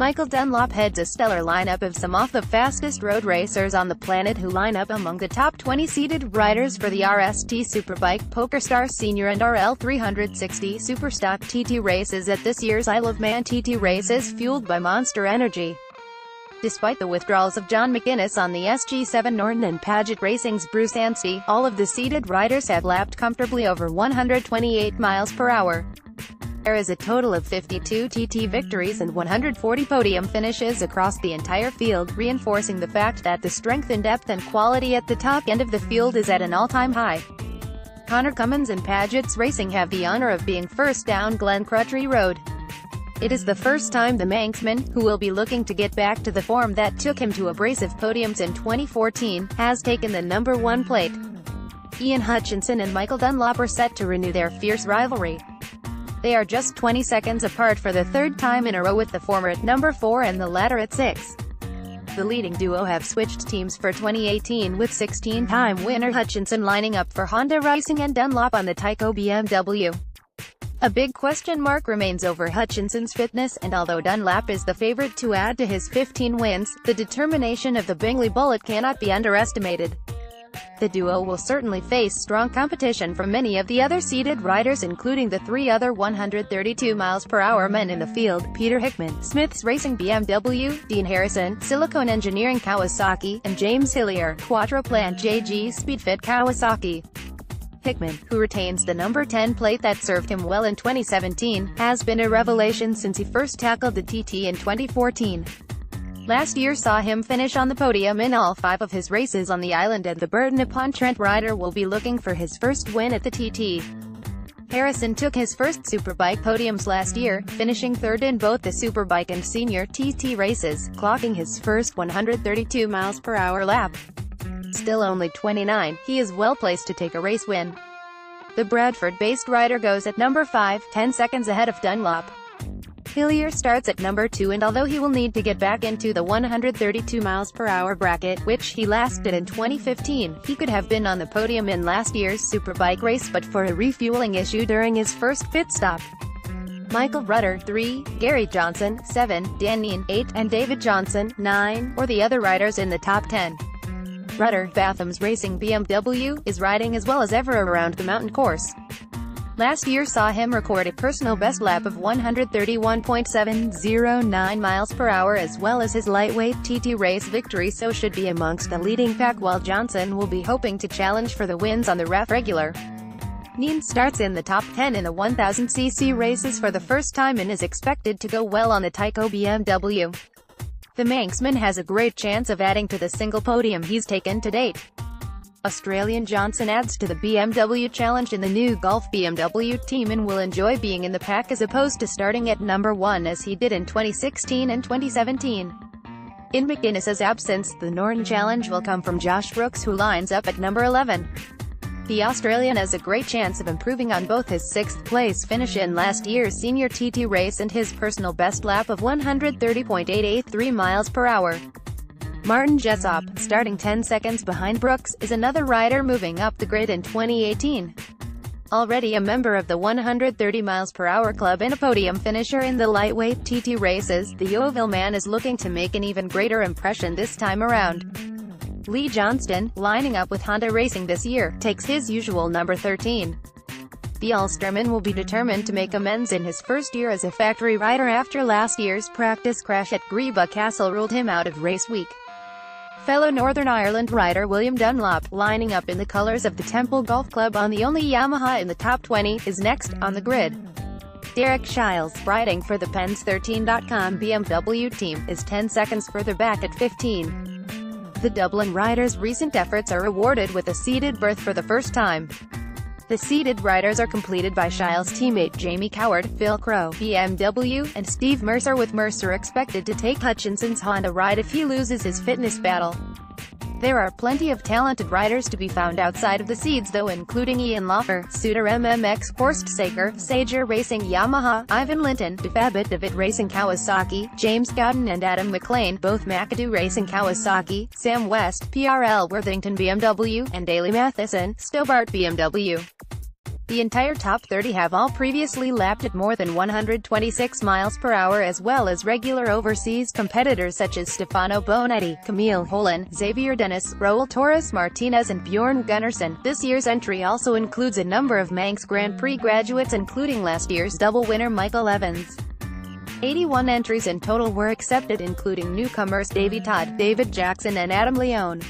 Michael Dunlop heads a stellar lineup of some of the fastest road racers on the planet who line up among the top 20 seeded riders for the RST Superbike, PokerStars Senior and RL 360 Superstock TT races at this year's Isle of Man TT races fueled by Monster Energy. Despite the withdrawals of John McGuinness on the SG7 Norton and Padgett Racing's Bruce Anstey, all of the seeded riders have lapped comfortably over 128 miles per hour. There is a total of 52 TT victories and 140 podium finishes across the entire field, reinforcing the fact that the strength and depth and quality at the top end of the field is at an all-time high. Connor Cummins and Padgett's Racing have the honor of being first down Glen Crutchley Road. It is the first time the Manxman, who will be looking to get back to the form that took him to abrasive podiums in 2014, has taken the number 1 plate. Ian Hutchinson and Michael Dunlop are set to renew their fierce rivalry. They are just 20 seconds apart for the third time in a row, with the former at number 4 and the latter at 6. The leading duo have switched teams for 2018, with 16-time winner Hutchinson lining up for Honda Racing and Dunlop on the Tyco BMW. A big question mark remains over Hutchinson's fitness, and although Dunlop is the favorite to add to his 15 wins, the determination of the Bingley Bullet cannot be underestimated. The duo will certainly face strong competition from many of the other seeded riders, including the 3 other 132 miles per hour men in the field: Peter Hickman, Smith's Racing BMW, Dean Harrison, Silicone Engineering Kawasaki, and James Hillier, Quattroplan JG Speedfit Kawasaki. Hickman, who retains the number 10 plate that served him well in 2017, has been a revelation since he first tackled the TT in 2014. Last year saw him finish on the podium in all 5 of his races on the island, and the Burton-upon-Trent rider will be looking for his first win at the TT. Harrison took his first Superbike podiums last year, finishing third in both the Superbike and Senior TT races, clocking his first 132 miles per hour lap. Still only 29, he is well placed to take a race win. The Bradford-based rider goes at number 5, 10 seconds ahead of Dunlop. Hillier starts at number 2, and although he will need to get back into the 132 miles per hour bracket, which he last did in 2015, he could have been on the podium in last year's Superbike race but for a refueling issue during his first pit stop. Michael Rudder, 3, Gary Johnson, 7, Dan Neen, 8, and David Johnson, 9, or the other riders in the top 10. Rudder, Batham's Racing BMW, is riding as well as ever around the mountain course. Last year saw him record a personal best lap of 131.709 miles per hour, as well as his lightweight TT race victory, so should be amongst the leading pack, while Johnson will be hoping to challenge for the wins on the RAF regular. Neen starts in the top 10 in the 1000cc races for the first time and is expected to go well on the Tyco BMW. The Manxman has a great chance of adding to the single podium he's taken to date. Australian Johnson adds to the BMW challenge in the new Golf BMW team and will enjoy being in the pack as opposed to starting at number 1 as he did in 2016 and 2017. In McGuinness's absence, the Norton challenge will come from Josh Brooks, who lines up at number 11. The Australian has a great chance of improving on both his 6th place finish in last year's Senior TT race and his personal best lap of 130.883 miles per hour. Martin Jessop, starting 10 seconds behind Brooks, is another rider moving up the grid in 2018. Already a member of the 130 miles per hour club and a podium finisher in the lightweight TT races, the Yeovil man is looking to make an even greater impression this time around. Lee Johnston, lining up with Honda Racing this year, takes his usual number 13. The Ulsterman will be determined to make amends in his first year as a factory rider after last year's practice crash at Greeba Castle ruled him out of race week. Fellow Northern Ireland rider William Dunlop, lining up in the colours of the Temple Golf Club on the only Yamaha in the top 20, is next on the grid. Derek Shiles, riding for the Pens13.com BMW team, is 10 seconds further back at 15. The Dublin rider's recent efforts are rewarded with a seeded berth for the first time. The seeded riders are completed by Shiles' teammate Jamie Coward, Phil Crow, BMW, and Steve Mercer, with Mercer expected to take Hutchinson's Honda ride if he loses his fitness battle. There are plenty of talented riders to be found outside of the seeds though, including Ian Lawfer, Suter MMX, Horst Saker, Sager Racing Yamaha, Ivan Linton, DeFabit David Racing Kawasaki, James Gowden and Adam McLean, both McAdoo Racing Kawasaki, Sam West, PRL Worthington BMW, and Daly Matheson, Stobart BMW. The entire top 30 have all previously lapped at more than 126 miles per hour, as well as regular overseas competitors such as Stefano Bonetti, Camille Holland, Xavier Dennis, Raul Torres Martinez and Bjorn Gunnarsson. This year's entry also includes a number of Manx Grand Prix graduates, including last year's double winner Michael Evans. 81 entries in total were accepted, including newcomers Davy Todd, David Jackson and Adam Leone.